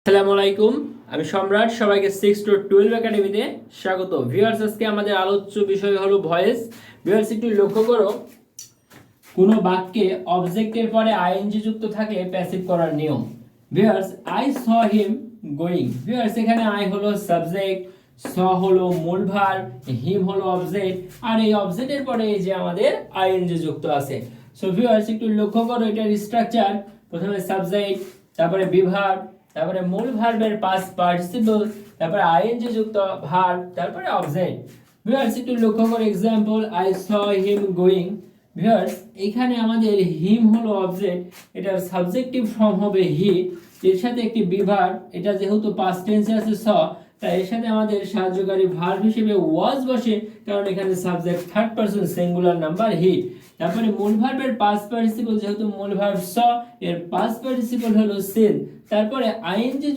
আসসালামু আলাইকুম, আমি সম্রাট। সবাইকে 6 to 12 একাডেমিতে স্বাগত। ভিউয়ার্স, আজকে আমাদের আলোচ্য বিষয় হলো ভয়েস। ভিউয়ার্স, একটু লক্ষ্য করো, কোনো বাক্যে অবজেক্টের পরে আইএনজি যুক্ত থাকলে প্যাসিভ করার নিয়ম। Viewers, I saw him going. Viewers, এখানে আই হলো সাবজেক্ট, স হলো মূল ভার্ব, হিম হলো অবজেক্ট, আর এই অবজেক্টের পরে এই যে আমাদের আইএনজি যুক্ত আছে। সো ভিউয়ার্স, একটু লক্ষ্য করো এটার স্ট্রাকচার। প্রথমে সাবজেক্ট, তারপরে বিভার্ব, তারপরে মূল ভার্বের পাস্ট পার্টিসিপল, তারপরে আইএনজি যুক্ত ভার্ব, তারপরে অবজেক্ট। ভিউয়ার্স, একটু লক্ষ্য করো example, I saw him going. Viewers, এখানে আমাদের হিম হলো অবজেক্ট, এটার সাবজেক্টিভ ফর্ম হবে হি, এর সাথে একটি বিভার্ব, এটা যেহেতু পাস্ট টেন্সে আছে স, তাই এর সাথে আমাদের সাহায্যকারী ভার্ব হিসেবে ওয়াজ বসে, কারণ এখানে subject third person singular number he. তারপরে মূল ভার্বের পাস্ট পার্টিসিপল, যেহেতু মূল ভার্ব স, এর পাস্ট পার্টিসিপল হলো সিন। তারপরে আইএনজি